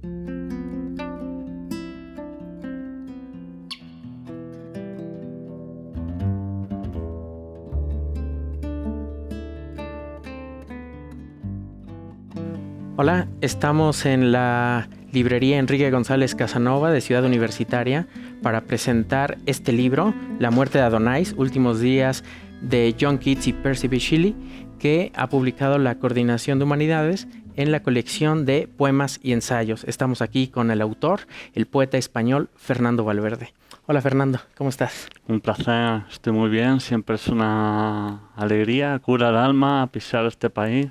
Hola, estamos en la librería Enrique González Casanova de Ciudad Universitaria para presentar este libro, La muerte de Adonais, últimos días de John Keats y Percy B. Shelley, que ha publicado la Coordinación de Humanidades en la colección de poemas y ensayos. Estamos aquí con el autor, el poeta español Fernando Valverde. Hola Fernando, ¿cómo estás? Un placer, estoy muy bien, siempre es una alegría, cura el alma pisar este país.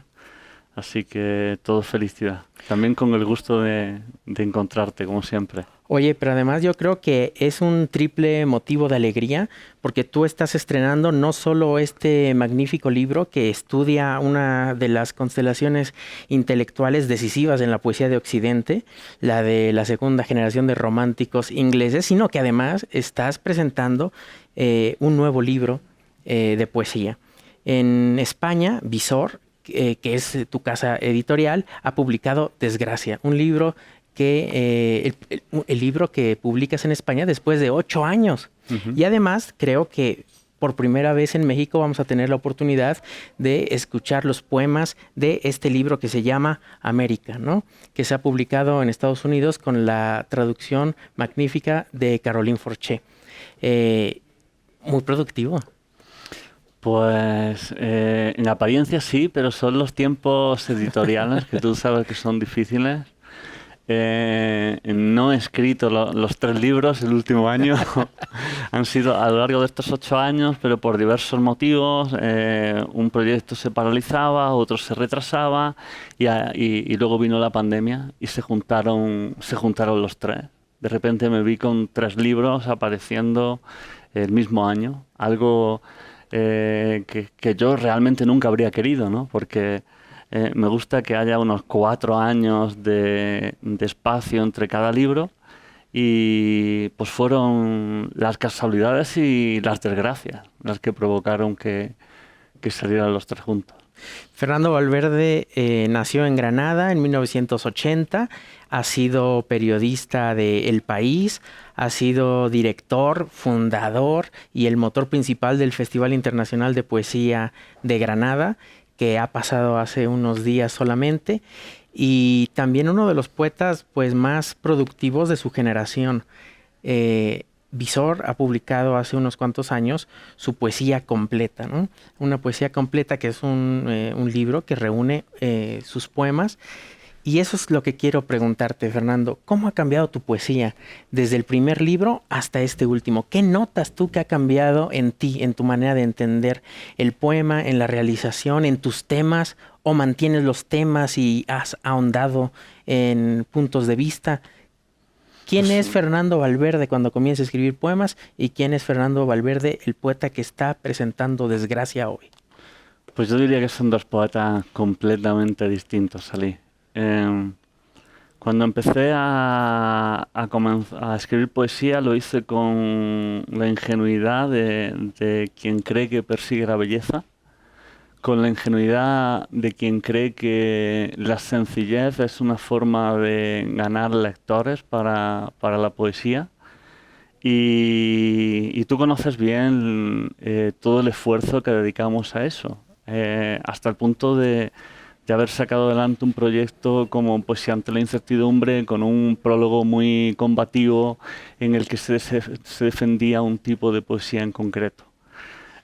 Así que todo felicidad. También con el gusto de encontrarte, como siempre. Oye, pero además yo creo que es un triple motivo de alegría porque tú estás estrenando no solo este magnífico libro que estudia una de las constelaciones intelectuales decisivas en la poesía de Occidente, la de la segunda generación de románticos ingleses, sino que además estás presentando un nuevo libro de poesía. En España, Visor, que es tu casa editorial, ha publicado Desgracia, un libro que el libro que publicas en España después de 8 años. Uh-huh. Y además creo que por primera vez en México vamos a tener la oportunidad de escuchar los poemas de este libro que se llama América, ¿no? Que se ha publicado en Estados Unidos con la traducción magnífica de Caroline Forché. Muy productivo. Pues en apariencia sí, pero son los tiempos editoriales que tú sabes que son difíciles. No he escrito los 3 libros el último año. Han sido a lo largo de estos 8 años, pero por diversos motivos. Un proyecto se paralizaba, otro se retrasaba y luego vino la pandemia y se juntaron los 3. De repente me vi con 3 libros apareciendo el mismo año. Algo que yo realmente nunca habría querido, ¿no? Porque me gusta que haya unos 4 años de espacio entre cada libro y pues fueron las casualidades y las desgracias las que provocaron que salieran los 3 juntos. Fernando Valverde nació en Granada en 1980, ha sido periodista de El País, ha sido director, fundador y el motor principal del Festival Internacional de Poesía de Granada, que ha pasado hace unos días solamente, y también uno de los poetas pues, más productivos de su generación. Visor ha publicado hace unos cuantos años su poesía completa, ¿no? Una poesía completa que es un libro que reúne sus poemas. Y eso es lo que quiero preguntarte, Fernando. ¿Cómo ha cambiado tu poesía desde el primer libro hasta este último? ¿Qué notas tú que ha cambiado en ti, en tu manera de entender el poema, en la realización, en tus temas? ¿O mantienes los temas y has ahondado en puntos de vista? ¿Quién es Fernando Valverde cuando comienza a escribir poemas? ¿Y quién es Fernando Valverde, el poeta que está presentando Desgracia hoy? Pues yo diría que son 2 poetas completamente distintos, Salí. Cuando empecé a escribir poesía lo hice con la ingenuidad de quien cree que persigue la belleza, con la ingenuidad de quien cree que la sencillez es una forma de ganar lectores para la poesía. Y tú conoces bien todo el esfuerzo que dedicamos a eso, hasta el punto de haber sacado adelante un proyecto como Poesía ante la incertidumbre, con un prólogo muy combativo en el que se defendía un tipo de poesía en concreto.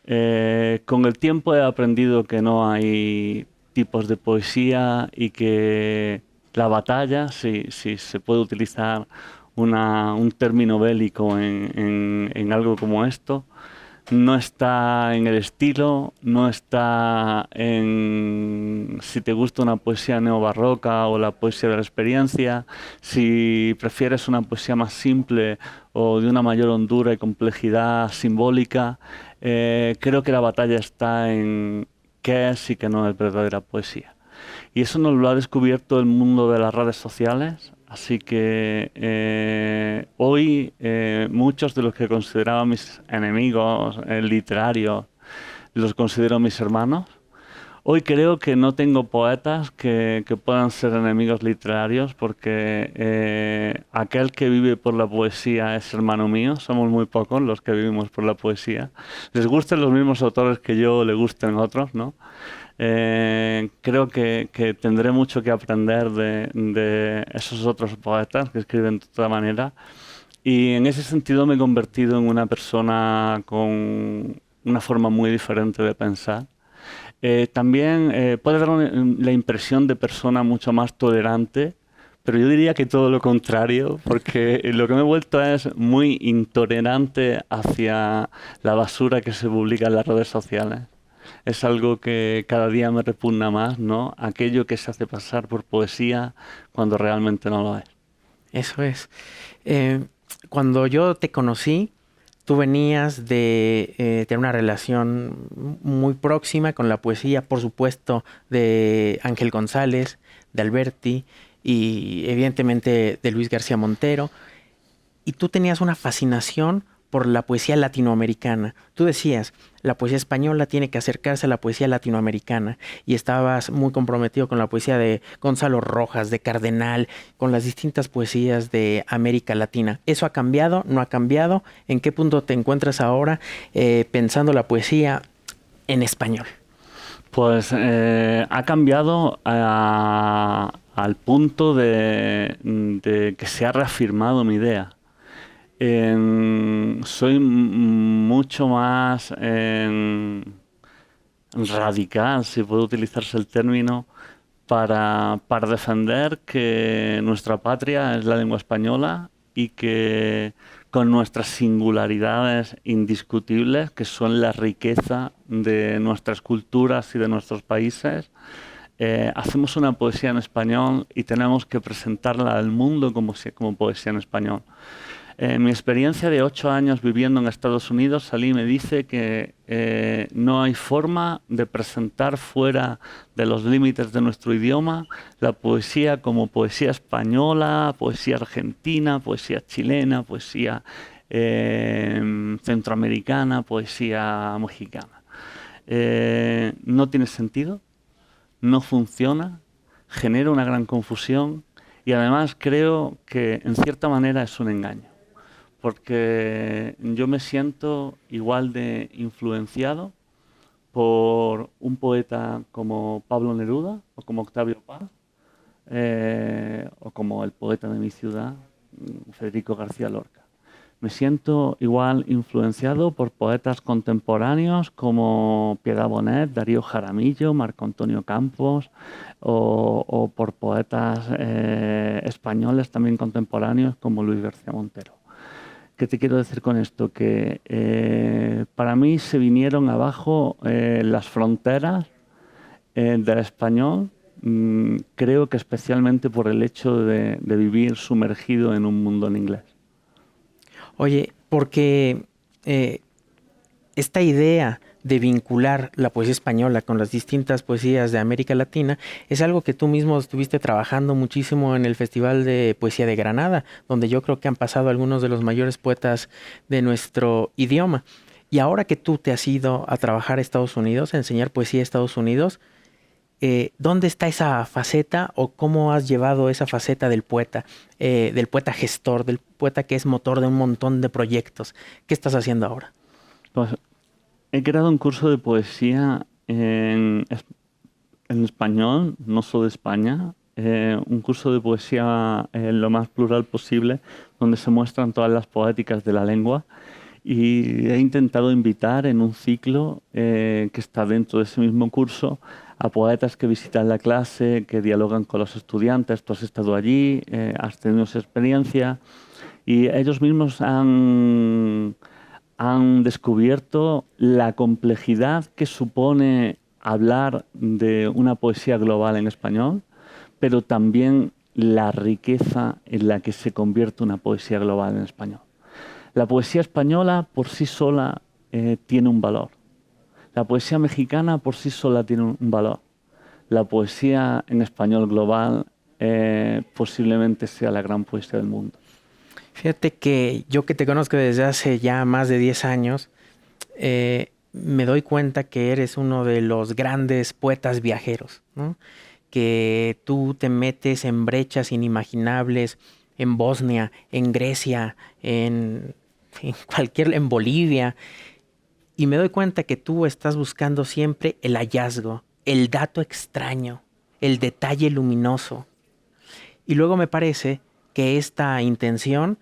Con el tiempo he aprendido que no hay tipos de poesía y que la batalla, si se puede utilizar un término bélico en algo como esto, no está en el estilo, no está en si te gusta una poesía neobarroca o la poesía de la experiencia, si prefieres una poesía más simple o de una mayor hondura y complejidad simbólica. Creo que la batalla está en qué es y qué no es verdadera poesía. Y eso nos lo ha descubierto el mundo de las redes sociales. Así que hoy muchos de los que consideraba mis enemigos literarios los considero mis hermanos. Hoy creo que no tengo poetas que puedan ser enemigos literarios porque aquel que vive por la poesía es hermano mío, somos muy pocos los que vivimos por la poesía. Les gusten los mismos autores que yo, le gusten otros, ¿no? Creo que tendré mucho que aprender de esos otros poetas que escriben de otra manera y en ese sentido me he convertido en una persona con una forma muy diferente de pensar. También puede dar la impresión de persona mucho más tolerante, pero yo diría que todo lo contrario, porque lo que me he vuelto es muy intolerante hacia la basura que se publica en las redes sociales. Es algo que cada día me repugna más, ¿no? Aquello que se hace pasar por poesía cuando realmente no lo es. Eso es. Eh, Cuando yo te conocí, tú venías de tener una relación muy próxima con la poesía, por supuesto, de Ángel González, de Alberti y evidentemente de Luis García Montero. Y tú tenías una fascinación por la poesía latinoamericana. Tú decías, la poesía española tiene que acercarse a la poesía latinoamericana y estabas muy comprometido con la poesía de Gonzalo Rojas, de Cardenal, con las distintas poesías de América Latina. ¿Eso ha cambiado? ¿No ha cambiado? ¿En qué punto te encuentras ahora pensando la poesía en español? Pues ha cambiado al punto de que se ha reafirmado mi idea. Soy mucho más radical, si puede utilizarse el término, para defender que nuestra patria es la lengua española y que con nuestras singularidades indiscutibles, que son la riqueza de nuestras culturas y de nuestros países, hacemos una poesía en español y tenemos que presentarla al mundo como poesía en español. Mi experiencia de 8 años viviendo en Estados Unidos, salí y me dice que no hay forma de presentar fuera de los límites de nuestro idioma la poesía como poesía española, poesía argentina, poesía chilena, poesía centroamericana, poesía mexicana. No tiene sentido, no funciona, genera una gran confusión y además creo que en cierta manera es un engaño. Porque yo me siento igual de influenciado por un poeta como Pablo Neruda o como Octavio Paz o como el poeta de mi ciudad, Federico García Lorca. Me siento igual influenciado por poetas contemporáneos como Piedad Bonet, Darío Jaramillo, Marco Antonio Campos o por poetas españoles también contemporáneos como Luis García Montero. ¿Qué te quiero decir con esto? Que para mí se vinieron abajo las fronteras del español, creo que especialmente por el hecho de vivir sumergido en un mundo en inglés. Oye, porque esta idea de vincular la poesía española con las distintas poesías de América Latina es algo que tú mismo estuviste trabajando muchísimo en el Festival de Poesía de Granada, donde yo creo que han pasado algunos de los mayores poetas de nuestro idioma. Y ahora que tú te has ido a trabajar a Estados Unidos, a enseñar poesía a Estados Unidos, ¿dónde está esa faceta o cómo has llevado esa faceta del poeta gestor, del poeta que es motor de un montón de proyectos? ¿Qué estás haciendo ahora? Pues he creado un curso de poesía en español, no solo de España, un curso de poesía lo más plural posible, donde se muestran todas las poéticas de la lengua. Y he intentado invitar en un ciclo que está dentro de ese mismo curso a poetas que visitan la clase, que dialogan con los estudiantes. Tú has estado allí, has tenido esa experiencia y ellos mismos han descubierto la complejidad que supone hablar de una poesía global en español, pero también la riqueza en la que se convierte una poesía global en español. La poesía española por sí sola tiene un valor. La poesía mexicana por sí sola tiene un valor. La poesía en español global posiblemente sea la gran poesía del mundo. Fíjate que yo que te conozco desde hace ya más de 10 años, me doy cuenta que eres uno de los grandes poetas viajeros, ¿no? Que tú te metes en brechas inimaginables en Bosnia, en Grecia, en Bolivia, y me doy cuenta que tú estás buscando siempre el hallazgo, el dato extraño, el detalle luminoso. Y luego me parece que esta intención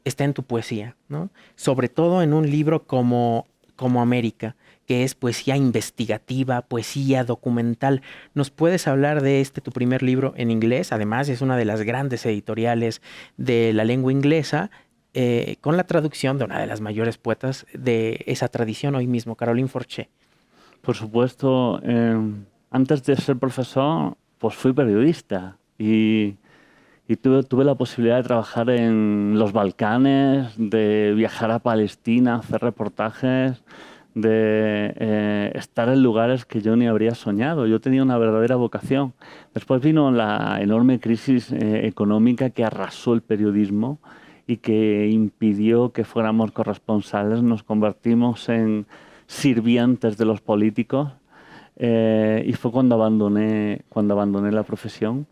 está en tu poesía, ¿no? Sobre todo en un libro como América, que es poesía investigativa, poesía documental. ¿Nos puedes hablar de tu primer libro en inglés? Además, es una de las grandes editoriales de la lengua inglesa, con la traducción de una de las mayores poetas de esa tradición hoy mismo, Caroline Forché. Por supuesto, antes de ser profesor, pues fui periodista y tuve la posibilidad de trabajar en los Balcanes, de viajar a Palestina, hacer reportajes, de estar en lugares que yo ni habría soñado. Yo tenía una verdadera vocación. Después vino la enorme crisis económica que arrasó el periodismo y que impidió que fuéramos corresponsales. Nos convertimos en sirvientes de los políticos y fue cuando abandoné la profesión.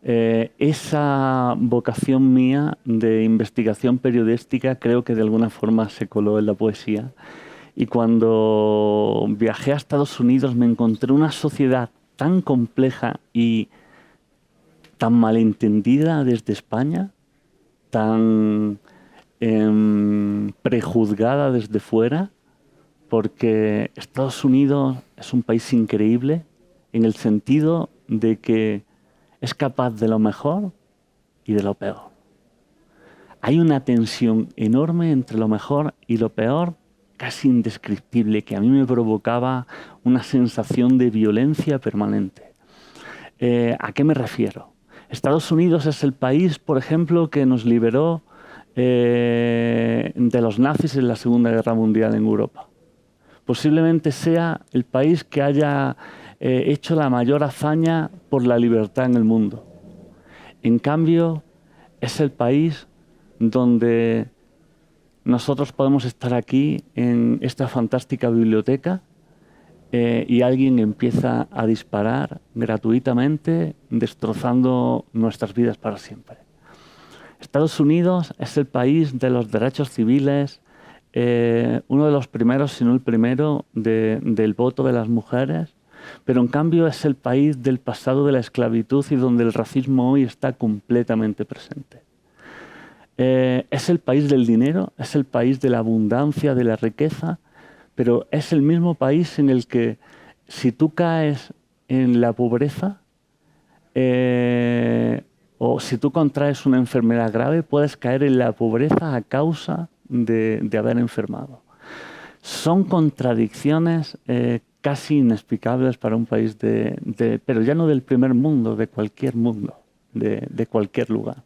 Esa vocación mía de investigación periodística creo que de alguna forma se coló en la poesía. Y cuando viajé a Estados Unidos me encontré una sociedad tan compleja y tan malentendida desde España, tan prejuzgada desde fuera, porque Estados Unidos es un país increíble en el sentido de que es capaz de lo mejor y de lo peor. Hay una tensión enorme entre lo mejor y lo peor, casi indescriptible, que a mí me provocaba una sensación de violencia permanente. ¿A qué me refiero? Estados Unidos es el país, por ejemplo, que nos liberó de los nazis en la Segunda Guerra Mundial en Europa. Posiblemente sea el país que haya hecho la mayor hazaña por la libertad en el mundo. En cambio, es el país donde nosotros podemos estar aquí en esta fantástica biblioteca y alguien empieza a disparar gratuitamente, destrozando nuestras vidas para siempre. Estados Unidos es el país de los derechos civiles, uno de los primeros, si no el primero, del voto de las mujeres, pero en cambio es el país del pasado de la esclavitud y donde el racismo hoy está completamente presente. Es el país del dinero, es el país de la abundancia, de la riqueza, pero es el mismo país en el que si tú caes en la pobreza o si tú contraes una enfermedad grave, puedes caer en la pobreza a causa de haber enfermado. Son contradicciones casi inexplicables para un país pero ya no del primer mundo, de cualquier mundo, de cualquier lugar.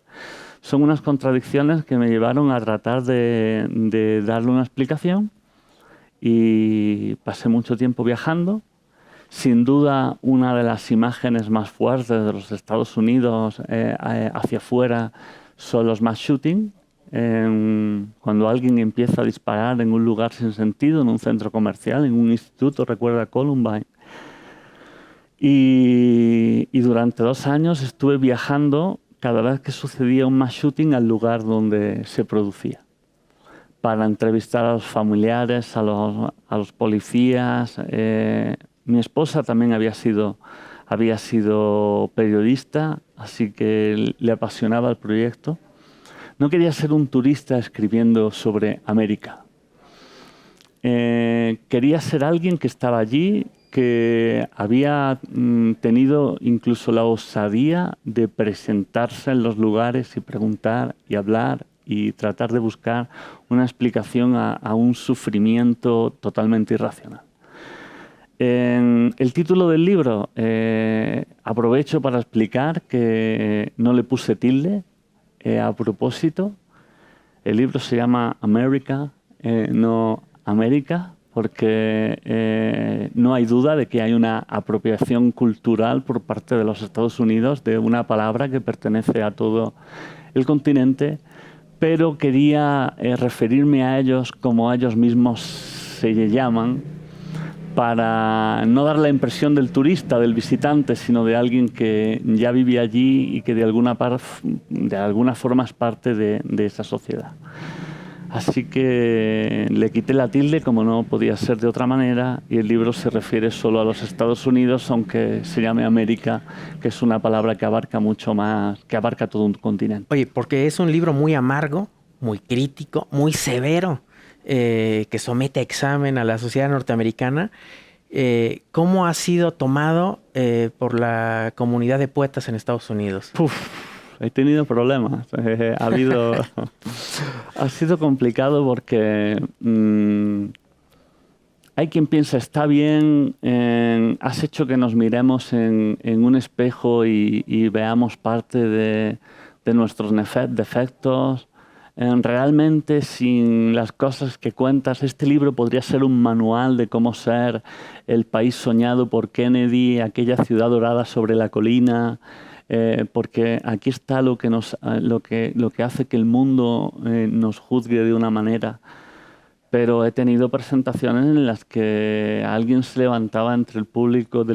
Son unas contradicciones que me llevaron a tratar de darle una explicación y pasé mucho tiempo viajando. Sin duda, una de las imágenes más fuertes de los Estados Unidos hacia afuera son los mass shootings. Cuando alguien empieza a disparar en un lugar sin sentido, en un centro comercial, en un instituto, recuerda Columbine. Y durante 2 años estuve viajando cada vez que sucedía un mass shooting al lugar donde se producía, para entrevistar a los familiares, a los policías. Mi esposa también había sido periodista, así que le apasionaba el proyecto. No quería ser un turista escribiendo sobre América. Quería ser alguien que estaba allí, que había tenido incluso la osadía de presentarse en los lugares y preguntar y hablar y tratar de buscar una explicación a un sufrimiento totalmente irracional. El título del libro, aprovecho para explicar que no le puse tilde a propósito. El libro se llama America, no América, porque no hay duda de que hay una apropiación cultural por parte de los Estados Unidos de una palabra que pertenece a todo el continente, pero quería referirme a ellos como a ellos mismos se llaman, para no dar la impresión del turista, del visitante, sino de alguien que ya vive allí y que de alguna forma es parte de esa sociedad. Así que le quité la tilde, como no podía ser de otra manera, y el libro se refiere solo a los Estados Unidos, aunque se llame América, que es una palabra que abarca mucho más, que abarca todo un continente. Oye, porque es un libro muy amargo, muy crítico, muy severo, que somete a examen a la sociedad norteamericana. ¿Cómo ha sido tomado por la comunidad de poetas en Estados Unidos? He tenido problemas. Ha sido complicado porque hay quien piensa, está bien, has hecho que nos miremos en un espejo y veamos parte de nuestros defectos. Realmente, sin las cosas que cuentas, este libro podría ser un manual de cómo ser el país soñado por Kennedy, aquella ciudad dorada sobre la colina, porque aquí está lo que hace que el mundo nos juzgue de una manera. Pero he tenido presentaciones en las que alguien se levantaba entre el público,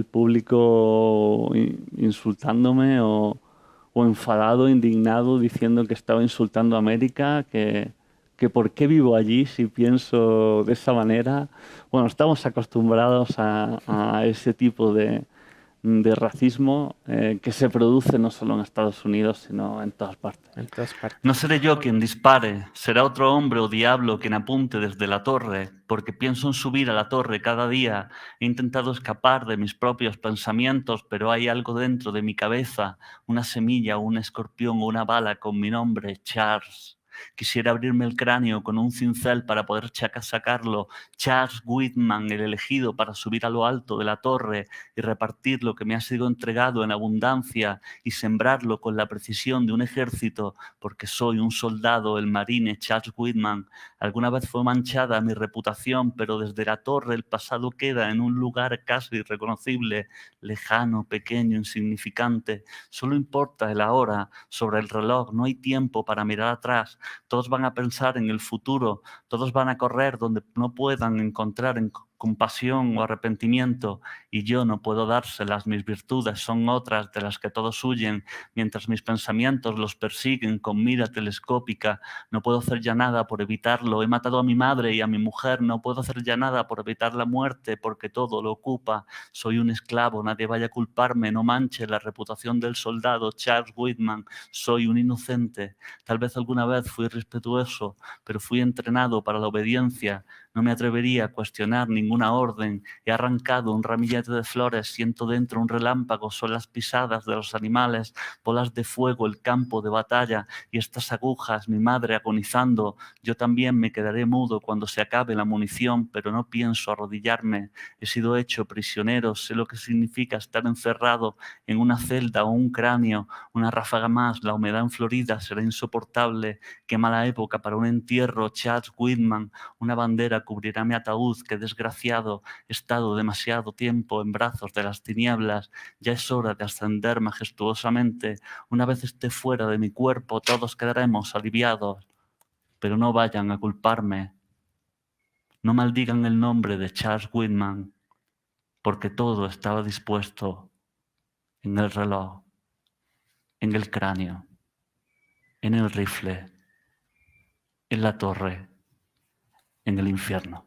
insultándome o enfadado, indignado, diciendo que estaba insultando a América, que por qué vivo allí si pienso de esa manera. Bueno, estamos acostumbrados a ese tipo de racismo que se produce no solo en Estados Unidos, sino en todas partes. En todas partes. No seré yo quien dispare, será otro hombre o diablo quien apunte desde la torre, porque pienso en subir a la torre cada día. He intentado escapar de mis propios pensamientos, pero hay algo dentro de mi cabeza, una semilla, un escorpión o una bala con mi nombre, Charles. Quisiera abrirme el cráneo con un cincel para poder sacarlo. Charles Whitman, el elegido para subir a lo alto de la torre y repartir lo que me ha sido entregado en abundancia y sembrarlo con la precisión de un ejército, porque soy un soldado, el marine Charles Whitman. Alguna vez fue manchada mi reputación, pero desde la torre el pasado queda en un lugar casi irreconocible, lejano, pequeño, insignificante. Solo importa el ahora. Sobre el reloj no hay tiempo para mirar atrás. Todos van a pensar en el futuro, todos van a correr donde no puedan encontrar compasión o arrepentimiento, y yo no puedo dárselas. Mis virtudes son otras de las que todos huyen, mientras mis pensamientos los persiguen con mira telescópica. No puedo hacer ya nada por evitarlo. He matado a mi madre y a mi mujer. No puedo hacer ya nada por evitar la muerte, porque todo lo ocupa. Soy un esclavo, nadie vaya a culparme. No manche la reputación del soldado Charles Whitman. Soy un inocente. Tal vez alguna vez fui irrespetuoso, pero fui entrenado para la obediencia. No me atrevería a cuestionar ninguna orden. He arrancado un ramillete de flores, siento dentro un relámpago, son las pisadas de los animales, bolas de fuego, el campo de batalla y estas agujas, mi madre agonizando. Yo también me quedaré mudo cuando se acabe la munición, pero no pienso arrodillarme. He sido hecho prisionero, sé lo que significa estar encerrado en una celda o un cráneo. Una ráfaga más, la humedad en Florida será insoportable. Qué mala época para un entierro, Charles Whitman. Una bandera cubrirá mi ataúd, qué desgraciado. He estado demasiado tiempo en brazos de las tinieblas. Ya es hora de ascender majestuosamente. Una vez esté fuera de mi cuerpo, todos quedaremos aliviados. Pero no vayan a culparme. No maldigan el nombre de Charles Whitman, porque todo estaba dispuesto en el reloj, en el cráneo, en el rifle, en la torre, en el infierno.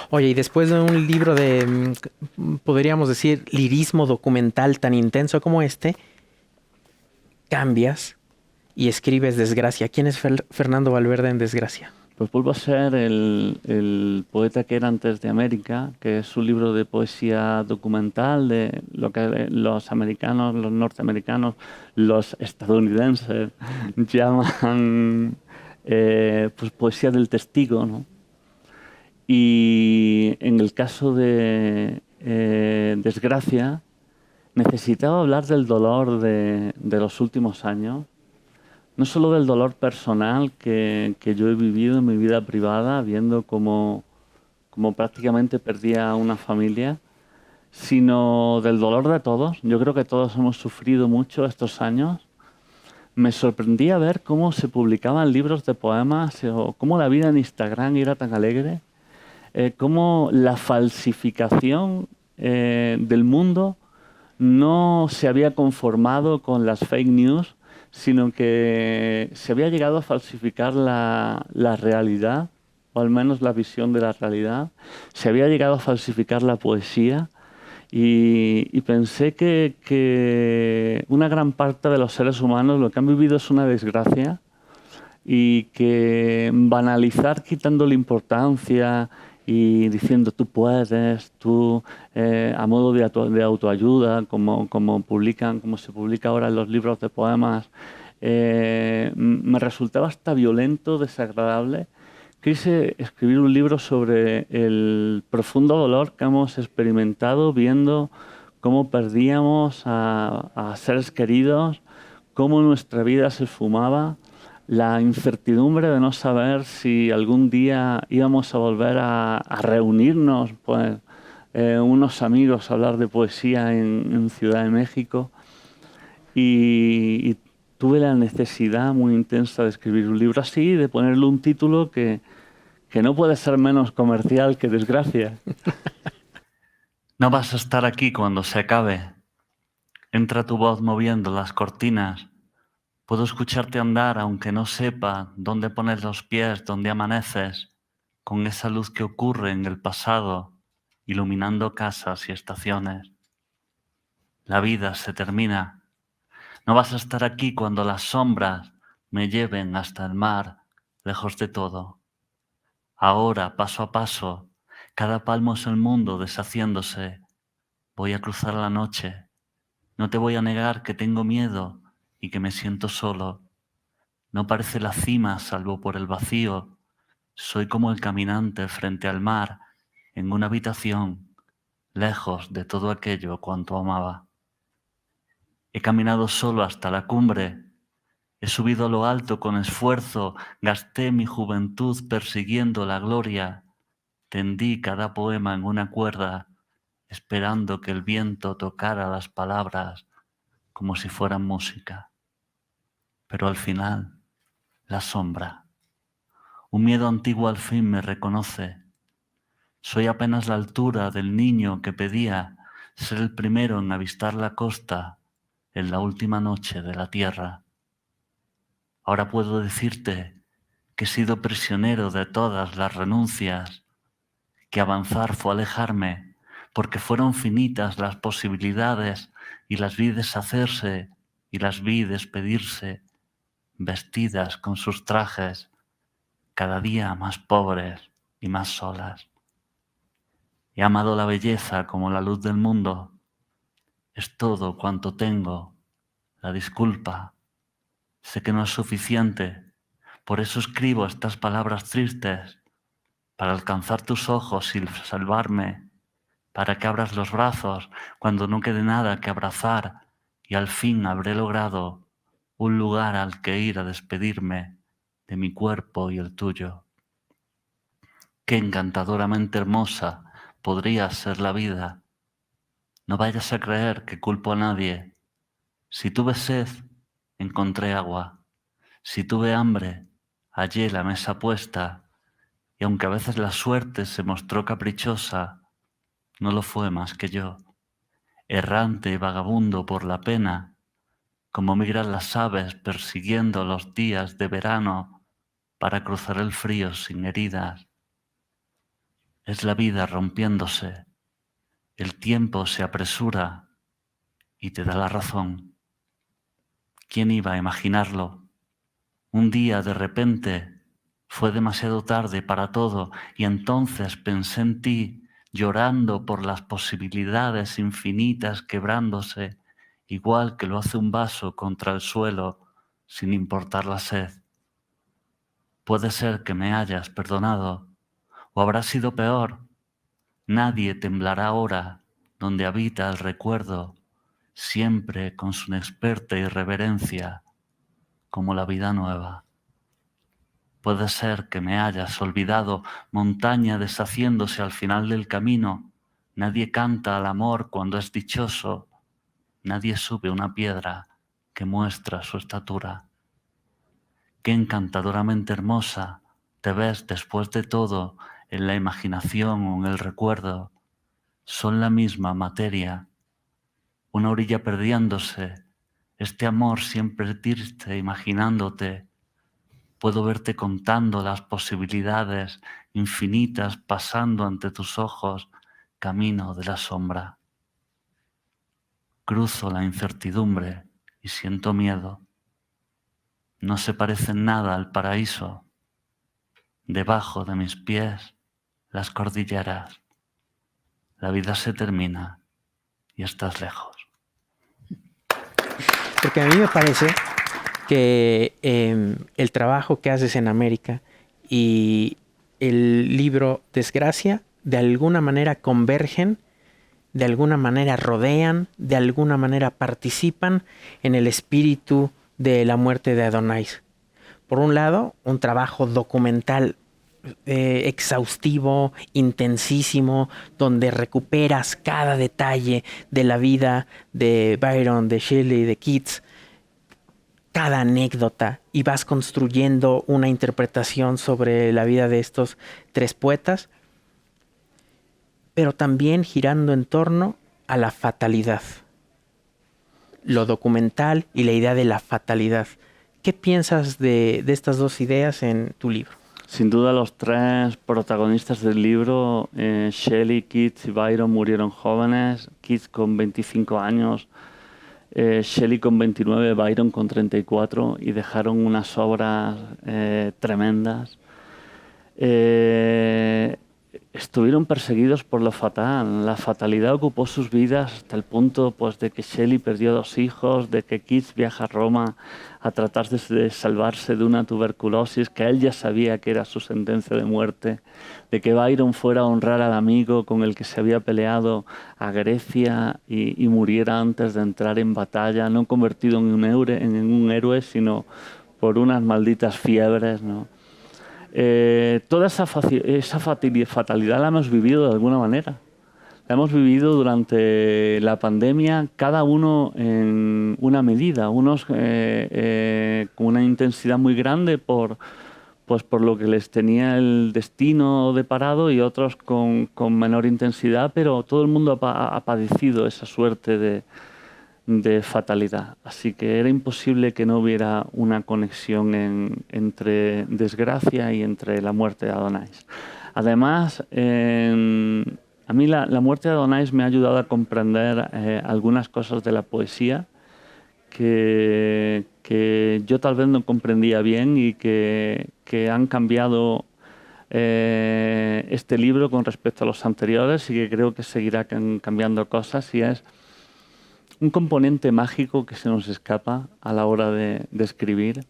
Oye, y después de un libro de, podríamos decir, lirismo documental tan intenso como este, cambias y escribes Desgracia. ¿Quién es Fernando Valverde en Desgracia? Pues vuelvo a ser el poeta que era antes de América, que es un libro de poesía documental de lo que los americanos, los norteamericanos, los estadounidenses llaman pues poesía del testigo, ¿no? Y en el caso de Desgracia, necesitaba hablar del dolor de los últimos años. No solo del dolor personal que yo he vivido en mi vida privada, viendo cómo prácticamente perdía a una familia, sino del dolor de todos. Yo creo que todos hemos sufrido mucho estos años. Me sorprendía ver cómo se publicaban libros de poemas o cómo la vida en Instagram era tan alegre. cómo la falsificación del mundo no se había conformado con las fake news, sino que se había llegado a falsificar la realidad, o al menos la visión de la realidad. Se había llegado a falsificar la poesía y pensé que una gran parte de los seres humanos lo que han vivido es una desgracia y que banalizar quitándole importancia y diciendo tú puedes, tú a modo de autoayuda, como se publica ahora en los libros de poemas, me resultaba hasta violento, desagradable. Quise escribir un libro sobre el profundo dolor que hemos experimentado viendo cómo perdíamos a seres queridos, cómo nuestra vida se esfumaba, la incertidumbre de no saber si algún día íbamos a volver a reunirnos, pues, unos amigos a hablar de poesía en Ciudad de México. Y tuve la necesidad muy intensa de escribir un libro así, de ponerle un título que no puede ser menos comercial que Desgracia. No vas a estar aquí cuando se acabe. Entra tu voz moviendo las cortinas. Puedo escucharte andar aunque no sepa dónde pones los pies, dónde amaneces, con esa luz que ocurre en el pasado, iluminando casas y estaciones. La vida se termina. No vas a estar aquí cuando las sombras me lleven hasta el mar, lejos de todo. Ahora, paso a paso, cada palmo es el mundo deshaciéndose. Voy a cruzar la noche. No te voy a negar que tengo miedo y que me siento solo. No parece la cima salvo por el vacío. Soy como el caminante frente al mar, en una habitación, lejos de todo aquello cuanto amaba. He caminado solo hasta la cumbre. He subido a lo alto con esfuerzo, gasté mi juventud persiguiendo la gloria. Tendí cada poema en una cuerda, esperando que el viento tocara las palabras como si fueran música. Pero al final, la sombra. Un miedo antiguo al fin me reconoce. Soy apenas la altura del niño que pedía ser el primero en avistar la costa en la última noche de la tierra. Ahora puedo decirte que he sido prisionero de todas las renuncias, que avanzar fue alejarme, porque fueron finitas las posibilidades y las vi deshacerse y las vi despedirse, vestidas con sus trajes, cada día más pobres y más solas. He amado la belleza como la luz del mundo. Es todo cuanto tengo, la disculpa. Sé que no es suficiente, por eso escribo estas palabras tristes, para alcanzar tus ojos y salvarme, para que abras los brazos cuando no quede nada que abrazar y al fin habré logrado un lugar al que ir a despedirme de mi cuerpo y el tuyo. Qué encantadoramente hermosa podría ser la vida. No vayas a creer que culpo a nadie. Si tuve sed, encontré agua. Si tuve hambre, hallé la mesa puesta. Y aunque a veces la suerte se mostró caprichosa, no lo fue más que yo, errante y vagabundo por la pena, como migran las aves persiguiendo los días de verano para cruzar el frío sin heridas. Es la vida rompiéndose, el tiempo se apresura y te da la razón. ¿Quién iba a imaginarlo? Un día de repente fue demasiado tarde para todo y entonces pensé en ti, llorando por las posibilidades infinitas quebrándose, igual que lo hace un vaso contra el suelo, sin importar la sed. Puede ser que me hayas perdonado, o habrá sido peor. Nadie temblará ahora donde habita el recuerdo, siempre con su inexperta irreverencia, como la vida nueva. Puede ser que me hayas olvidado, montaña deshaciéndose al final del camino. Nadie canta al amor cuando es dichoso. Nadie sube una piedra que muestra su estatura. Qué encantadoramente hermosa te ves después de todo en la imaginación o en el recuerdo, son la misma materia, una orilla perdiéndose, este amor siempre triste imaginándote. Puedo verte contando las posibilidades infinitas pasando ante tus ojos, camino de la sombra. Cruzo la incertidumbre y siento miedo. No se parece en nada al paraíso. Debajo de mis pies, las cordilleras. La vida se termina y estás lejos. Porque a mí me parece que el trabajo que haces en América y el libro Desgracia de alguna manera convergen, de alguna manera rodean, de alguna manera participan en el espíritu de la muerte de Adonais. Por un lado, un trabajo documental exhaustivo, intensísimo, donde recuperas cada detalle de la vida de Byron, de Shelley, de Keats, cada anécdota, y vas construyendo una interpretación sobre la vida de estos tres poetas, pero también girando en torno a la fatalidad, lo documental y la idea de la fatalidad. ¿Qué piensas de estas dos ideas en tu libro? Sin duda los tres protagonistas del libro, Shelley, Keats y Byron, murieron jóvenes. Keats con 25 años, Shelley con 29, Byron con 34, y dejaron unas obras tremendas. Estuvieron perseguidos por lo fatal. La fatalidad ocupó sus vidas hasta el punto, pues, de que Shelley perdió 2 hijos, de que Keats viaja a Roma a tratar de salvarse de una tuberculosis que él ya sabía que era su sentencia de muerte, de que Byron fuera a honrar al amigo con el que se había peleado a Grecia y muriera antes de entrar en batalla, no convertido en un héroe, sino por unas malditas fiebres, ¿no? Toda esa fatalidad la hemos vivido de alguna manera. La hemos vivido durante la pandemia, cada uno en una medida, unos con una intensidad muy grande por lo que les tenía el destino deparado, y otros con menor intensidad, pero todo el mundo ha padecido esa suerte de fatalidad. Así que era imposible que no hubiera una conexión entre desgracia y entre la muerte de Adonais. Además, a mí la muerte de Adonais me ha ayudado a comprender algunas cosas de la poesía que yo tal vez no comprendía bien y que han cambiado este libro con respecto a los anteriores, y que creo que seguirá cambiando cosas, y es un componente mágico que se nos escapa a la hora de escribir.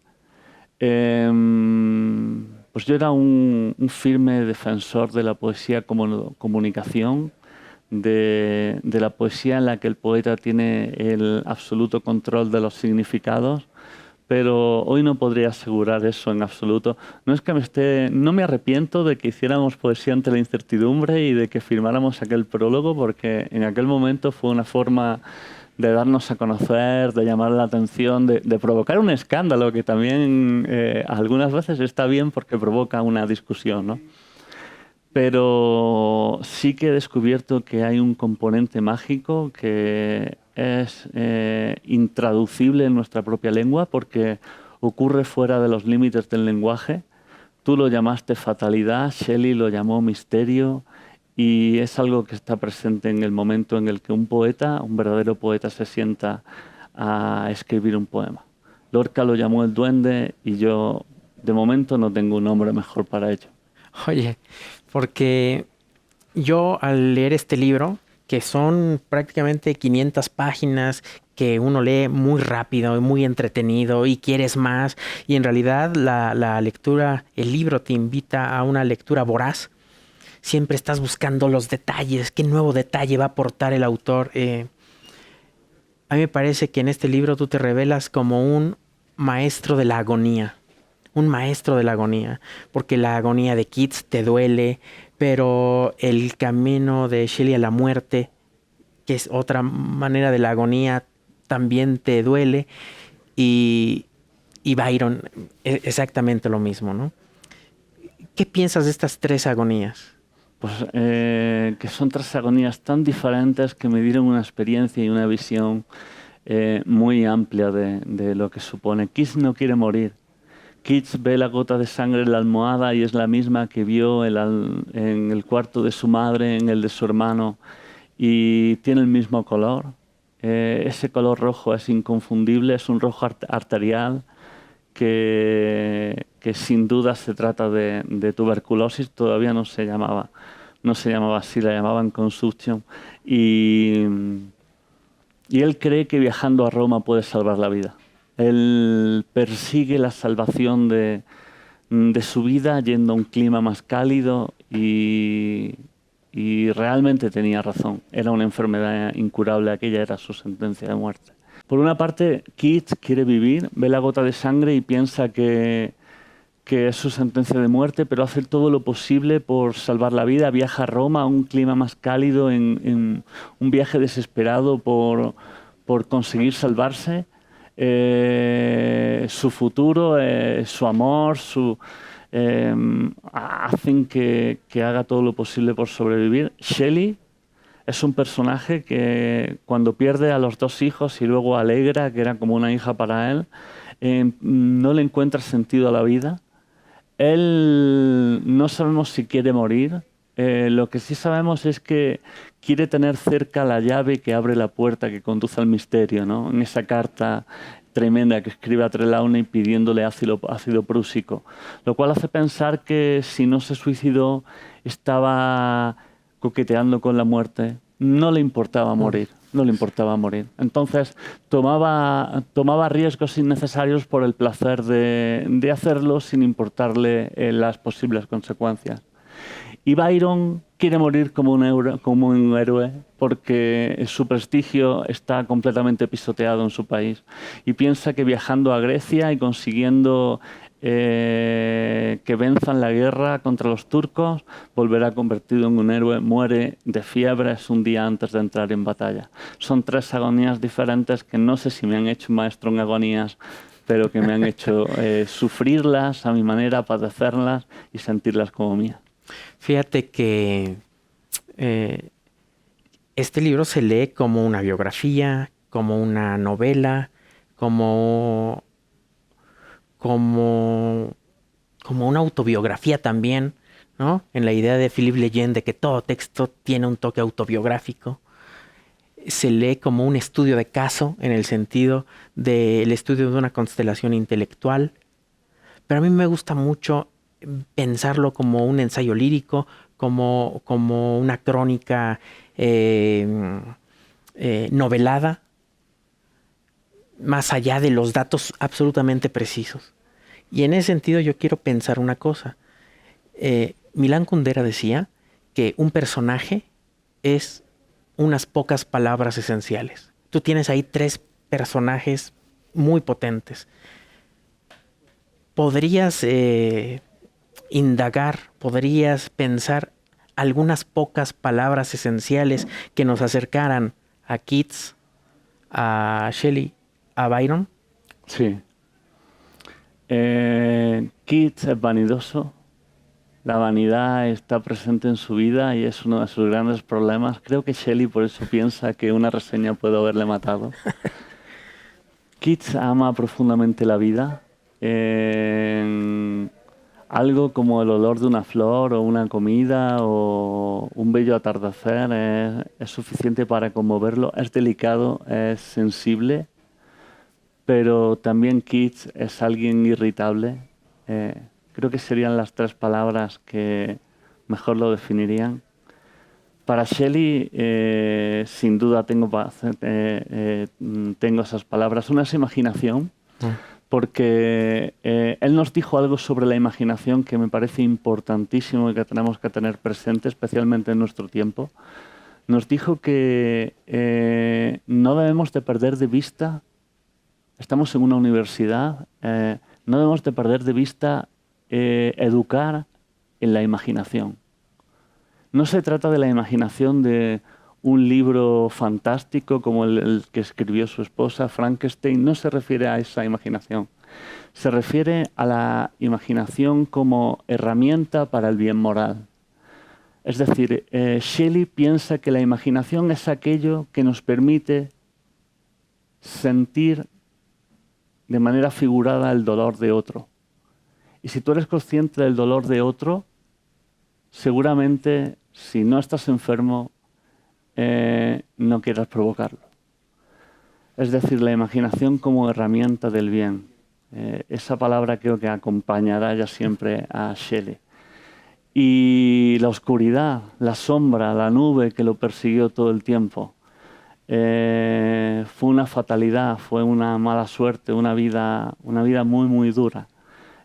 Pues yo era un firme defensor de la poesía como comunicación, de la poesía en la que el poeta tiene el absoluto control de los significados, pero hoy no podría asegurar eso en absoluto. No me arrepiento de que hiciéramos poesía ante la incertidumbre y de que firmáramos aquel prólogo, porque en aquel momento fue una forma de darnos a conocer, de llamar la atención, de provocar un escándalo, que también algunas veces está bien porque provoca una discusión, ¿no? Pero sí que he descubierto que hay un componente mágico que es intraducible en nuestra propia lengua, porque ocurre fuera de los límites del lenguaje. Tú lo llamaste fatalidad, Shelley lo llamó misterio, y es algo que está presente en el momento en el que un verdadero poeta, se sienta a escribir un poema. Lorca lo llamó el duende, y yo de momento no tengo un nombre mejor para ello. Oye, porque yo al leer este libro, que son prácticamente 500 páginas, que uno lee muy rápido y muy entretenido y quieres más, y en realidad la lectura, el libro te invita a una lectura voraz. Siempre estás buscando los detalles, qué nuevo detalle va a aportar el autor. A mí me parece que en este libro tú te revelas como un maestro de la agonía. Un maestro de la agonía, porque la agonía de Keats te duele, pero el camino de Shelley a la muerte, que es otra manera de la agonía, también te duele, y Byron exactamente lo mismo, ¿no? ¿Qué piensas de estas 3 agonías? Pues que son 3 agonías tan diferentes que me dieron una experiencia y una visión muy amplia de lo que supone. Keats no quiere morir. Keats ve la gota de sangre en la almohada y es la misma que vio en el cuarto de su madre, en el de su hermano, y tiene el mismo color. Ese color rojo es inconfundible, es un rojo arterial que sin duda se trata de tuberculosis. Todavía no se llamaba así, la llamaban consumption. Y él cree que viajando a Roma puede salvar la vida. Él persigue la salvación de su vida yendo a un clima más cálido y realmente tenía razón. Era una enfermedad incurable, aquella era su sentencia de muerte. Por una parte, Keats quiere vivir, ve la gota de sangre y piensa que es su sentencia de muerte, pero hace todo lo posible por salvar la vida. Viaja a Roma, a un clima más cálido, en un viaje desesperado por conseguir salvarse. Su futuro, su amor, hacen que haga todo lo posible por sobrevivir. Shelley es un personaje que cuando pierde a los 2 hijos y luego a Allegra, que era como una hija para él, no le encuentra sentido a la vida. Él no sabemos si quiere morir. Lo que sí sabemos es que quiere tener cerca la llave que abre la puerta que conduce al misterio, ¿no? En esa carta tremenda que escribe a Trelawney pidiéndole ácido prúsico, lo cual hace pensar que si no se suicidó estaba coqueteando con la muerte, no le importaba morir. No le importaba morir. Entonces tomaba riesgos innecesarios por el placer de hacerlo sin importarle las posibles consecuencias. Y Byron quiere morir como un héroe porque su prestigio está completamente pisoteado en su país y piensa que viajando a Grecia y consiguiendo que venzan la guerra contra los turcos, volverá convertido en un héroe. Muere de fiebres un día antes de entrar en batalla. Son 3 agonías diferentes que no sé si me han hecho maestro en agonías, pero que me han hecho sufrirlas a mi manera, padecerlas y sentirlas como mías. Fíjate que este libro se lee como una biografía, como una novela, como una autobiografía también, ¿no? En la idea de Philippe Lejeune de que todo texto tiene un toque autobiográfico. Se lee como un estudio de caso en el sentido del estudio de una constelación intelectual. Pero a mí me gusta mucho pensarlo como un ensayo lírico, como una crónica novelada, más allá de los datos absolutamente precisos. Y en ese sentido yo quiero pensar una cosa. Milán Kundera decía que un personaje es unas pocas palabras esenciales. Tú tienes ahí 3 personajes muy potentes. ¿Podrías indagar, podrías pensar algunas pocas palabras esenciales que nos acercaran a Keats, a Shelley, a Byron? Sí. Keats es vanidoso. La vanidad está presente en su vida y es uno de sus grandes problemas. Creo que Shelley por eso piensa que una reseña puede haberle matado. Keats ama profundamente la vida. Algo como el olor de una flor o una comida o un bello atardecer es suficiente para conmoverlo. Es delicado, es sensible, pero también Keats es alguien irritable. Creo que serían las 3 palabras que mejor lo definirían. Para Shelley, sin duda tengo esas palabras. Una es imaginación, porque él nos dijo algo sobre la imaginación que me parece importantísimo y que tenemos que tener presente, especialmente en nuestro tiempo. Nos dijo que no debemos de perder de vista, estamos en una universidad, no debemos de perder de vista educar en la imaginación. No se trata de la imaginación de un libro fantástico como el que escribió su esposa, Frankenstein. No se refiere a esa imaginación. Se refiere a la imaginación como herramienta para el bien moral. Es decir, Shelley piensa que la imaginación es aquello que nos permite sentir de manera figurada el dolor de otro. Y si tú eres consciente del dolor de otro, seguramente, si no estás enfermo, no quieras provocarlo. Es decir, la imaginación como herramienta del bien. Esa palabra creo que acompañará ya siempre a Shelley. Y la oscuridad, la sombra, la nube que lo persiguió todo el tiempo, fue una fatalidad, fue una mala suerte, una vida muy, muy dura.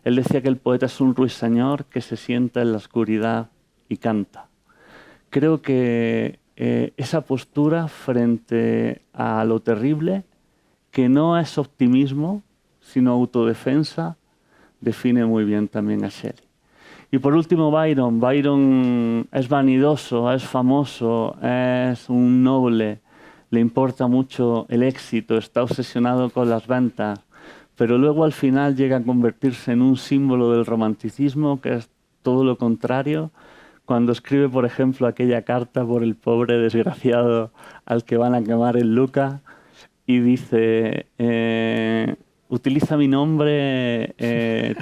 Él decía que el poeta es un ruiseñor que se sienta en la oscuridad y canta. Creo que esa postura frente a lo terrible, que no es optimismo, sino autodefensa, define muy bien también a Shelley. Y por último, Byron. Byron es vanidoso, es famoso, es un noble, le importa mucho el éxito, está obsesionado con las ventas, pero luego al final llega a convertirse en un símbolo del romanticismo, que es todo lo contrario, cuando escribe, por ejemplo, aquella carta por el pobre desgraciado al que van a quemar en Lucca, y dice, utiliza mi nombre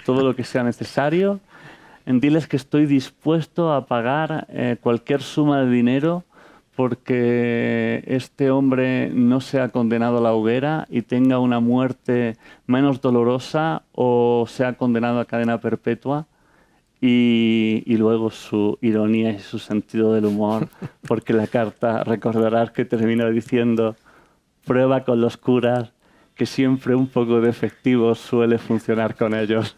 todo lo que sea necesario, diles que estoy dispuesto a pagar cualquier suma de dinero porque este hombre no sea condenado a la hoguera y tenga una muerte menos dolorosa o sea condenado a cadena perpetua. Y luego su ironía y su sentido del humor, porque la carta, recordarás que termina diciendo, prueba con los curas que siempre un poco de efectivo suele funcionar con ellos.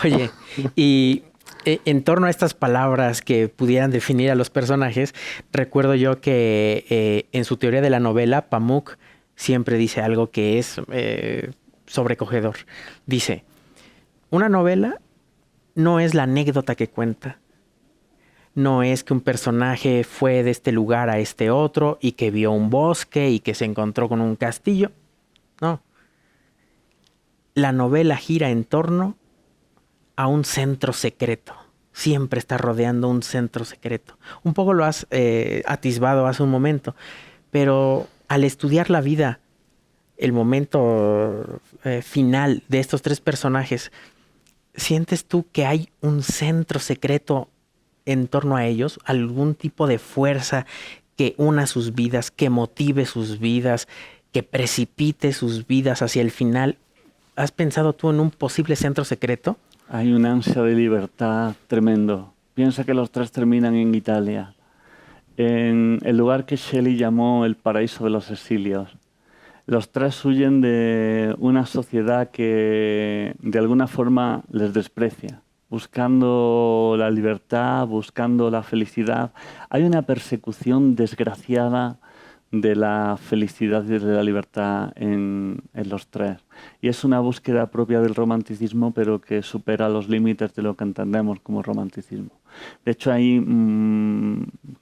Oye, y en torno a estas palabras que pudieran definir a los personajes, recuerdo yo que en su teoría de la novela, Pamuk siempre dice algo que es sobrecogedor. Dice, una novela no es la anécdota que cuenta. No es que un personaje fue de este lugar a este otro y que vio un bosque y que se encontró con un castillo. No. La novela gira en torno a un centro secreto. Siempre está rodeando un centro secreto. Un poco lo has atisbado hace un momento, pero al estudiar la vida, el momento final de estos tres personajes, ¿sientes tú que hay un centro secreto en torno a ellos? ¿Algún tipo de fuerza que una sus vidas, que motive sus vidas, que precipite sus vidas hacia el final? ¿Has pensado tú en un posible centro secreto? Hay un ansia de libertad tremendo. Piensa que los tres terminan en Italia, en el lugar que Shelley llamó el paraíso de los exilios. Los tres huyen de una sociedad que de alguna forma les desprecia, buscando la libertad, buscando la felicidad. Hay una persecución desgraciada de la felicidad y de la libertad en los tres. Y es una búsqueda propia del romanticismo, pero que supera los límites de lo que entendemos como romanticismo. De hecho, hay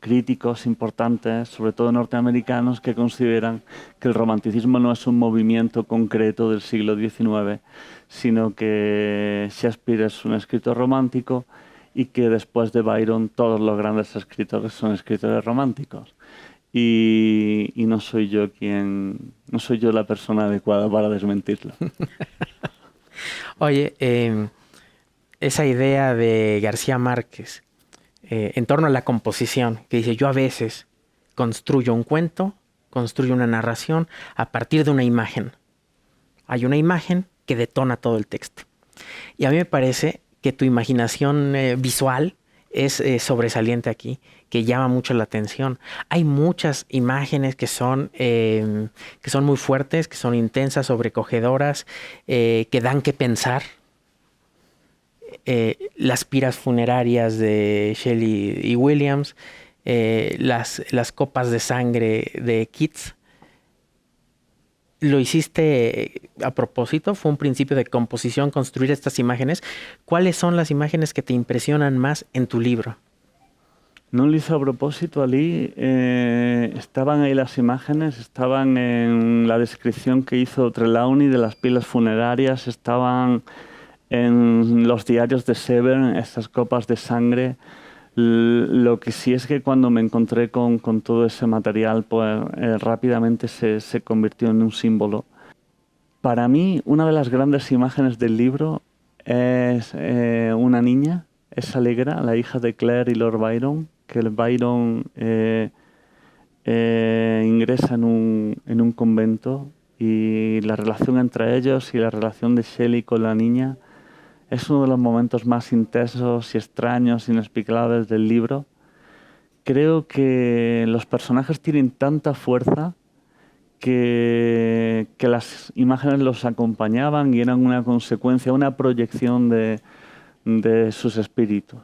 críticos importantes, sobre todo norteamericanos, que consideran que el romanticismo no es un movimiento concreto del siglo XIX, sino que Shakespeare es un escritor romántico y que después de Byron todos los grandes escritores son escritores románticos. Y no soy yo la persona adecuada para desmentirlo. Oye, esa idea de García Márquez en torno a la composición, que dice, yo a veces construyo un cuento, construyo una narración a partir de una imagen. Hay una imagen que detona todo el texto. Y a mí me parece que tu imaginación visual es sobresaliente aquí, que llama mucho la atención. Hay muchas imágenes que son muy fuertes, que son intensas, sobrecogedoras, que dan que pensar. Las piras funerarias de Shelley y Williams, las copas de sangre de Keats. ¿Lo hiciste a propósito? ¿Fue un principio de composición construir estas imágenes? ¿Cuáles son las imágenes que te impresionan más en tu libro? No lo hice a propósito, Ali. Estaban ahí las imágenes, estaban en la descripción que hizo Trelawney de las pilas funerarias, estaban en los diarios de Severn, estas copas de sangre. Lo que sí es que cuando me encontré con todo ese material, pues rápidamente se convirtió en un símbolo. Para mí, una de las grandes imágenes del libro es una niña, es Allegra, la hija de Claire y Lord Byron, que el Byron ingresa en un convento, y la relación entre ellos y la relación de Shelley con la niña es uno de los momentos más intensos y extraños, inexplicables del libro. Creo que los personajes tienen tanta fuerza que las imágenes los acompañaban y eran una consecuencia, una proyección de sus espíritus.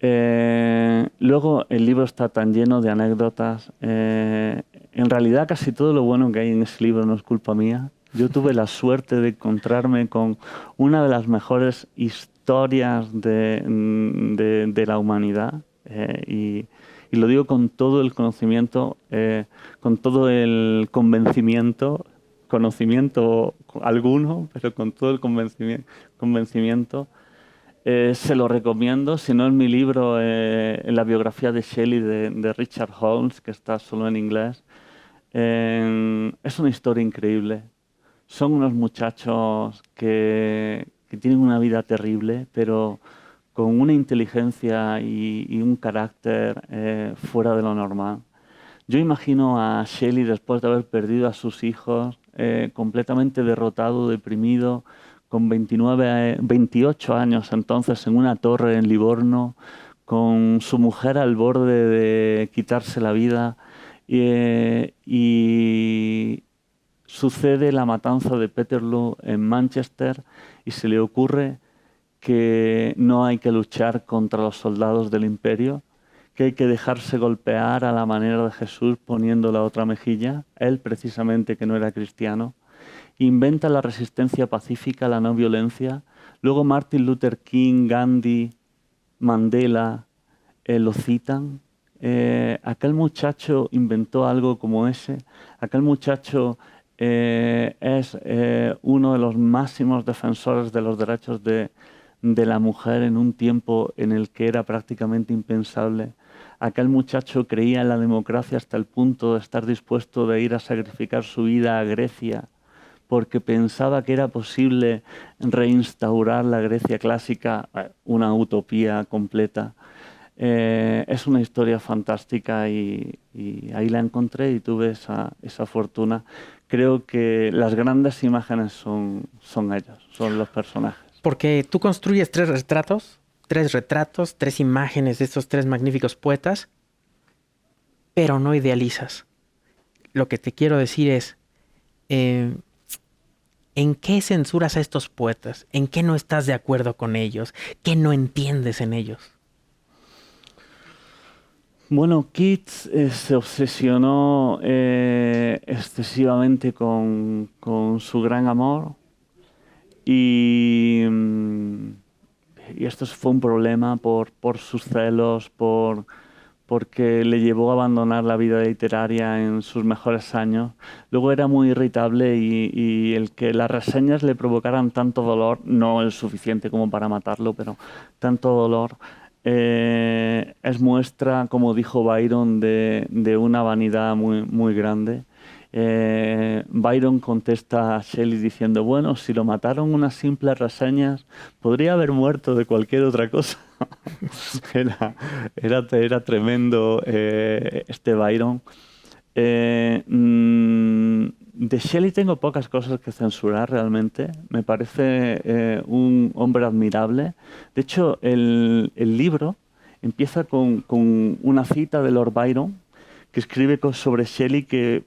Luego el libro está tan lleno de anécdotas. En realidad casi todo lo bueno que hay en ese libro no es culpa mía. Yo tuve la suerte de encontrarme con una de las mejores historias de la humanidad, y lo digo con todo el conocimiento, con todo el conocimiento alguno, pero con todo el convencimiento. Se lo recomiendo, si no es mi libro, en la biografía de Shelley de Richard Holmes, que está solo en inglés. Es una historia increíble. Son unos muchachos que tienen una vida terrible, pero con una inteligencia y un carácter fuera de lo normal. Yo imagino a Shelley, después de haber perdido a sus hijos, completamente derrotado, deprimido, con 28 años entonces, en una torre en Livorno, con su mujer al borde de quitarse la vida, y sucede la matanza de Peterloo en Manchester, y se le ocurre que no hay que luchar contra los soldados del imperio, que hay que dejarse golpear a la manera de Jesús, poniendo la otra mejilla. Él, precisamente, que no era cristiano, inventa la resistencia pacífica, la no violencia. Luego Martin Luther King, Gandhi, Mandela lo citan. Aquel muchacho inventó algo como ese. Aquel muchacho es uno de los máximos defensores de los derechos de la mujer en un tiempo en el que era prácticamente impensable. Aquel muchacho creía en la democracia hasta el punto de estar dispuesto de ir a sacrificar su vida a Grecia, porque pensaba que era posible reinstaurar la Grecia clásica, una utopía completa. Es una historia fantástica, y ahí la encontré y tuve esa fortuna. Creo que las grandes imágenes son ellos, son los personajes. Porque tú construyes tres retratos, tres imágenes de estos tres magníficos poetas, pero no idealizas. Lo que te quiero decir es, ¿en qué censuras a estos poetas? ¿En qué no estás de acuerdo con ellos? ¿Qué no entiendes en ellos? Bueno, Keats se obsesionó excesivamente con su gran amor, y esto fue un problema por sus celos, porque le llevó a abandonar la vida literaria en sus mejores años. Luego era muy irritable, y el que las reseñas le provocaran tanto dolor, no es suficiente como para matarlo, pero tanto dolor, es muestra, como dijo Byron, de una vanidad muy, muy grande. Byron contesta a Shelley diciendo: bueno, si lo mataron unas simples reseñas, podría haber muerto de cualquier otra cosa. Era tremendo este Byron. De Shelley tengo pocas cosas que censurar realmente. Me parece un hombre admirable. De hecho, el libro empieza con una cita de Lord Byron, que escribe sobre Shelley, que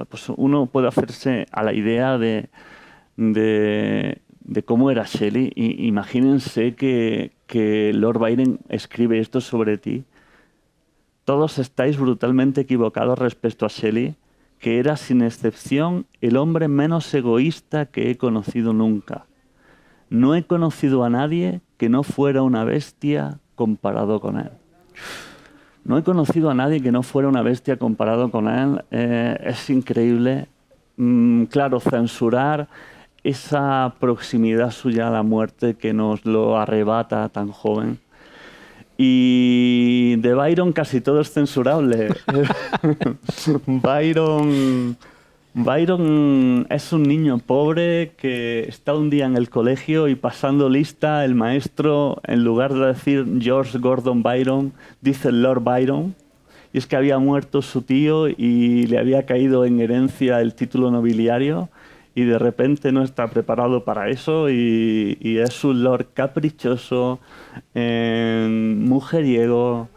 pues uno puede hacerse a la idea de cómo era Shelley. Imagínense que Lord Byron escribe esto sobre ti. Todos estáis brutalmente equivocados respecto a Shelley, que era sin excepción el hombre menos egoísta que he conocido nunca. No he conocido a nadie que no fuera una bestia comparado con él. No he conocido a nadie que no fuera una bestia comparado con él. Es increíble. Claro, censurar esa proximidad suya a la muerte que nos lo arrebata tan joven. Y de Byron casi todo es censurable. Byron es un niño pobre que está un día en el colegio y pasando lista, el maestro, en lugar de decir George Gordon Byron, dice Lord Byron. Y es que había muerto su tío y le había caído en herencia el título nobiliario y de repente no está preparado para eso y es un lord caprichoso, mujeriego,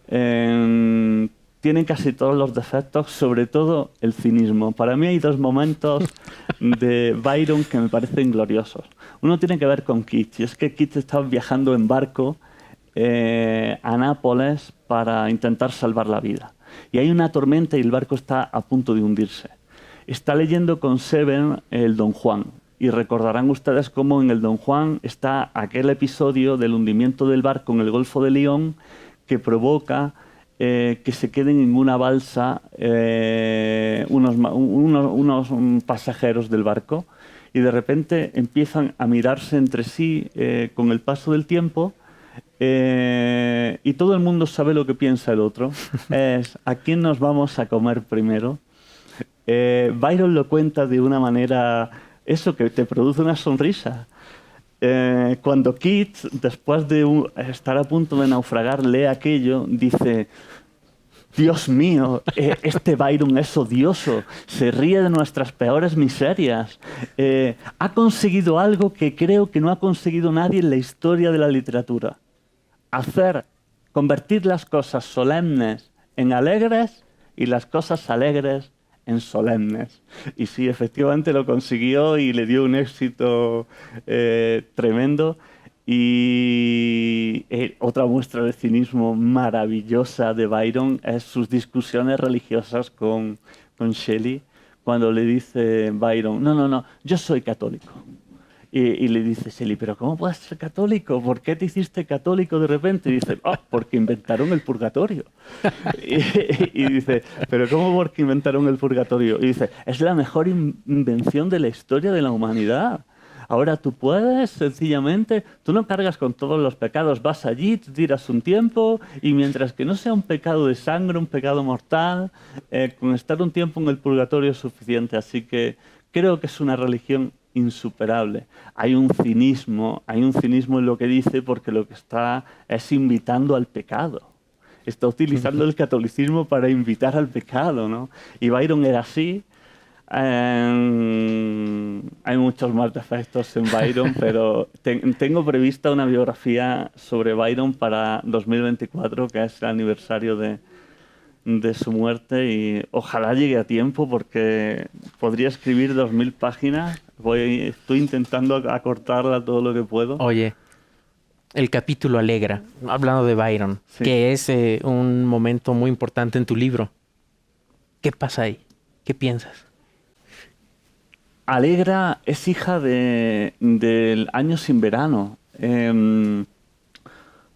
tiene casi todos los defectos, sobre todo el cinismo. Para mí hay dos momentos de Byron que me parecen gloriosos. Uno tiene que ver con Keats, y es que Keats estaba viajando en barco a Nápoles para intentar salvar la vida. Y hay una tormenta y el barco está a punto de hundirse. Está leyendo con Seven el Don Juan. Y recordarán ustedes cómo en el Don Juan está aquel episodio del hundimiento del barco en el Golfo de León que provoca que se queden en una balsa unos pasajeros del barco y de repente empiezan a mirarse entre sí con el paso del tiempo y todo el mundo sabe lo que piensa el otro. Es ¿a quién nos vamos a comer primero? Byron lo cuenta de una manera, eso que te produce una sonrisa. Cuando Keats, después de estar a punto de naufragar, lee aquello, dice: Dios mío, este Byron es odioso, se ríe de nuestras peores miserias. Ha conseguido algo que creo que no ha conseguido nadie en la historia de la literatura. Convertir las cosas solemnes en alegres y las cosas alegres en solemnes. Y sí, efectivamente lo consiguió y le dio un éxito tremendo. Y otra muestra de cinismo maravillosa de Byron es sus discusiones religiosas con Shelley, cuando le dice Byron, no, yo soy católico. Y le dice Shelley, pero ¿cómo puedes ser católico? ¿Por qué te hiciste católico de repente? Y dice, porque inventaron el purgatorio. Y dice, ¿pero cómo porque inventaron el purgatorio? Y dice, es la mejor invención de la historia de la humanidad. Ahora tú puedes, sencillamente, tú no cargas con todos los pecados, vas allí, te tiras un tiempo y mientras que no sea un pecado de sangre, un pecado mortal, con estar un tiempo en el purgatorio es suficiente. Así que creo que es una religión insuperable. Hay un cinismo en lo que dice porque lo que está es invitando al pecado. Está utilizando el catolicismo para invitar al pecado, ¿no? Y Byron era así. Hay muchos más defectos en Byron, pero tengo prevista una biografía sobre Byron para 2024, que es el aniversario de su muerte, y ojalá llegue a tiempo porque podría escribir 2000 páginas. Estoy intentando acortarla todo lo que puedo. Oye, el capítulo Alegra, hablando de Byron, Sí. que es un momento muy importante en tu libro. ¿Qué pasa ahí? ¿Qué piensas? Alegra es hija del año sin verano.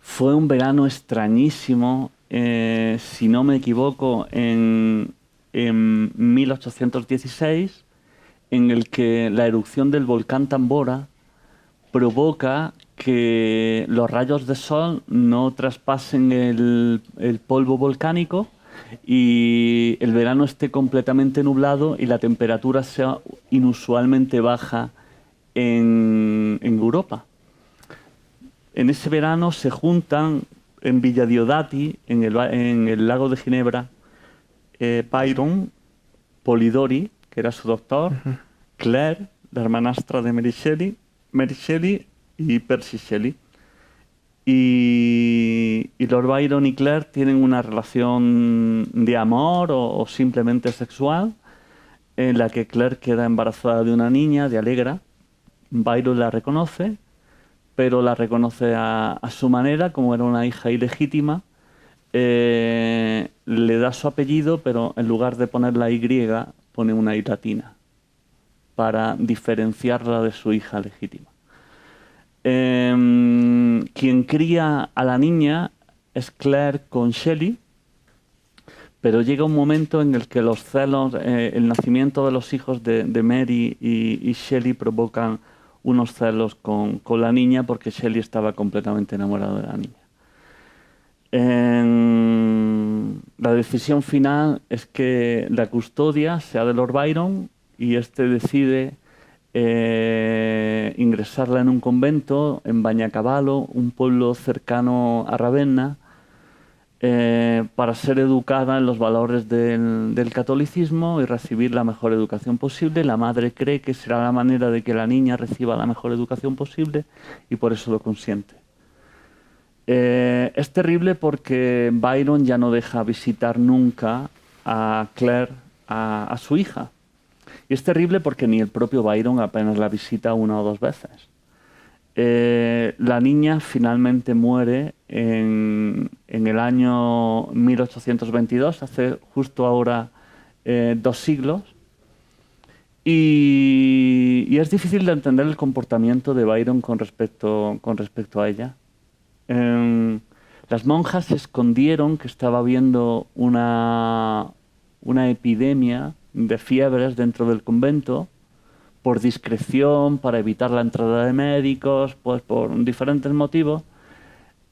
Fue un verano extrañísimo, si no me equivoco, en 1816, en el que la erupción del volcán Tambora provoca que los rayos de sol no traspasen el polvo volcánico y el verano esté completamente nublado y la temperatura sea inusualmente baja en Europa. En ese verano se juntan en Villa Diodati, en el lago de Ginebra, Byron, Polidori, que era su doctor, Claire, la hermanastra de Mary Shelley y Percy Shelley. Y Lord Byron y Claire tienen una relación de amor o simplemente sexual, en la que Claire queda embarazada de una niña, de Alegra. Byron la reconoce, pero la reconoce a su manera, como era una hija ilegítima. Le da su apellido, pero en lugar de poner la Y, pone una I latina, para diferenciarla de su hija legítima. Quien cría a la niña es Claire con Shelley, pero llega un momento en el que los celos, el nacimiento de los hijos de Mary y Shelley provocan unos celos con la niña, porque Shelley estaba completamente enamorada de la niña. La decisión final es que la custodia sea de Lord Byron, y este decide ingresarla en un convento en Bañacavallo, un pueblo cercano a Ravenna, para ser educada en los valores del catolicismo y recibir la mejor educación posible. La madre cree que será la manera de que la niña reciba la mejor educación posible, y por eso lo consiente. Es terrible porque Byron ya no deja visitar nunca a Claire, a su hija. Y es terrible porque ni el propio Byron apenas la visita una o dos veces. La niña finalmente muere en el año 1822, hace justo ahora 2 siglos. Y es difícil de entender el comportamiento de Byron con respecto a ella. Las monjas se escondieron que estaba habiendo una epidemia de fiebres dentro del convento, por discreción, para evitar la entrada de médicos, pues por diferentes motivos.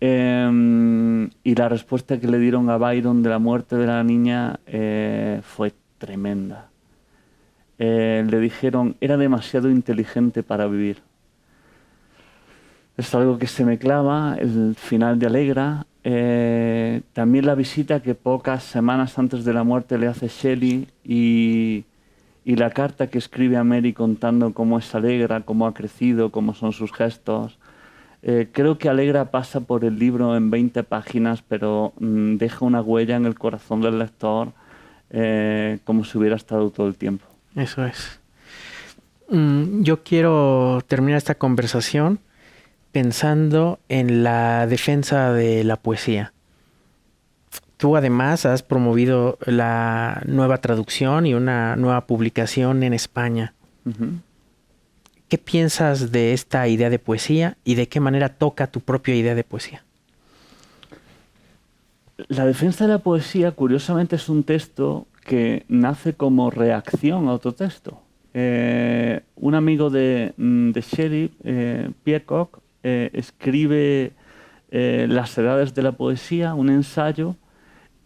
Y la respuesta que le dieron a Byron de la muerte de la niña fue tremenda. Le dijeron, era demasiado inteligente para vivir. Es algo que se me clava, el final de Allegra. También la visita que pocas semanas antes de la muerte le hace Shelley, y la carta que escribe a Mary contando cómo es Allegra, cómo ha crecido, cómo son sus gestos. Creo que Allegra pasa por el libro en 20 páginas, pero deja una huella en el corazón del lector, como si hubiera estado todo el tiempo. Eso es. Yo quiero terminar esta conversación pensando en la defensa de la poesía. Tú además has promovido la nueva traducción y una nueva publicación en España. Uh-huh. ¿Qué piensas de esta idea de poesía y de qué manera toca tu propia idea de poesía? La defensa de la poesía, curiosamente, es un texto que nace como reacción a otro texto. Un amigo de Shelley, Peacock, escribe Las edades de la poesía, un ensayo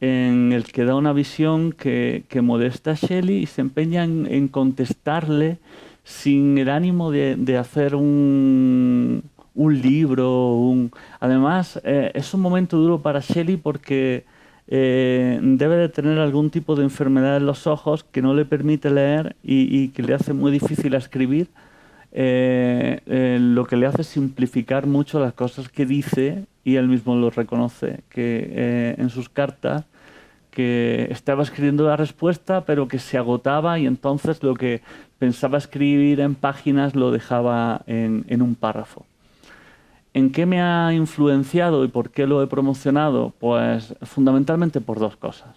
en el que da una visión que molesta a Shelley, y se empeña en contestarle sin el ánimo de hacer un libro. Además, es un momento duro para Shelley porque debe de tener algún tipo de enfermedad en los ojos que no le permite leer y que le hace muy difícil escribir. Lo que le hace simplificar mucho las cosas que dice, y él mismo lo reconoce, que en sus cartas, que estaba escribiendo la respuesta pero que se agotaba, y entonces lo que pensaba escribir en páginas lo dejaba en un párrafo. ¿En qué me ha influenciado y por qué lo he promocionado? Pues fundamentalmente por 2 cosas.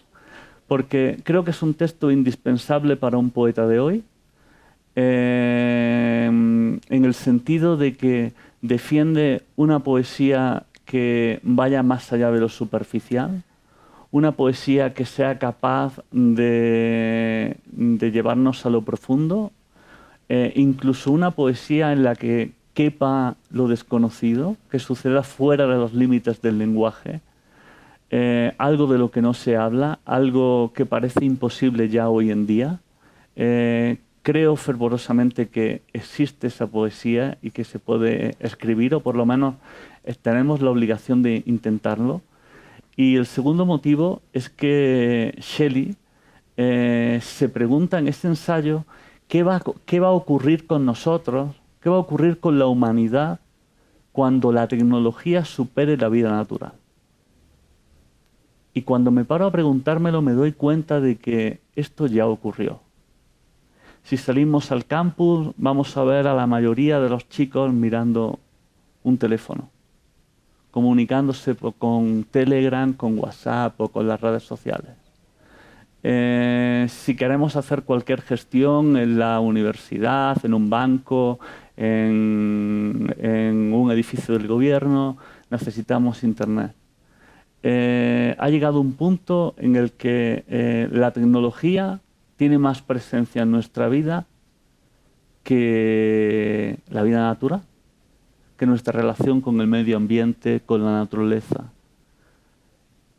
Porque creo que es un texto indispensable para un poeta de hoy, en el sentido de que defiende una poesía que vaya más allá de lo superficial, una poesía que sea capaz de llevarnos a lo profundo, incluso una poesía en la que quepa lo desconocido, que suceda fuera de los límites del lenguaje, algo de lo que no se habla, algo que parece imposible ya hoy en día. Creo fervorosamente que existe esa poesía y que se puede escribir, o por lo menos tenemos la obligación de intentarlo. Y el segundo motivo es que Shelley se pregunta en este ensayo qué va a ocurrir con nosotros, qué va a ocurrir con la humanidad cuando la tecnología supere la vida natural. Y cuando me paro a preguntármelo, me doy cuenta de que esto ya ocurrió. Si salimos al campus, vamos a ver a la mayoría de los chicos mirando un teléfono, comunicándose con Telegram, con WhatsApp o con las redes sociales. Si queremos hacer cualquier gestión en la universidad, en un banco, en un edificio del gobierno, necesitamos Internet. ha llegado un punto en el que la tecnología tiene más presencia en nuestra vida que la vida natural, que nuestra relación con el medio ambiente, con la naturaleza.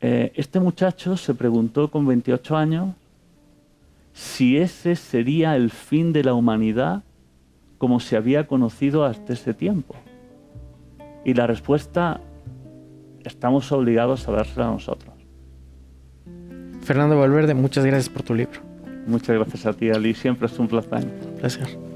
Este muchacho se preguntó con 28 años si ese sería el fin de la humanidad como se había conocido hasta ese tiempo. Y la respuesta, estamos obligados a dársela a nosotros. Fernando Valverde, muchas gracias por tu libro. Muchas gracias a ti, Ali. Siempre es un placer. Placer.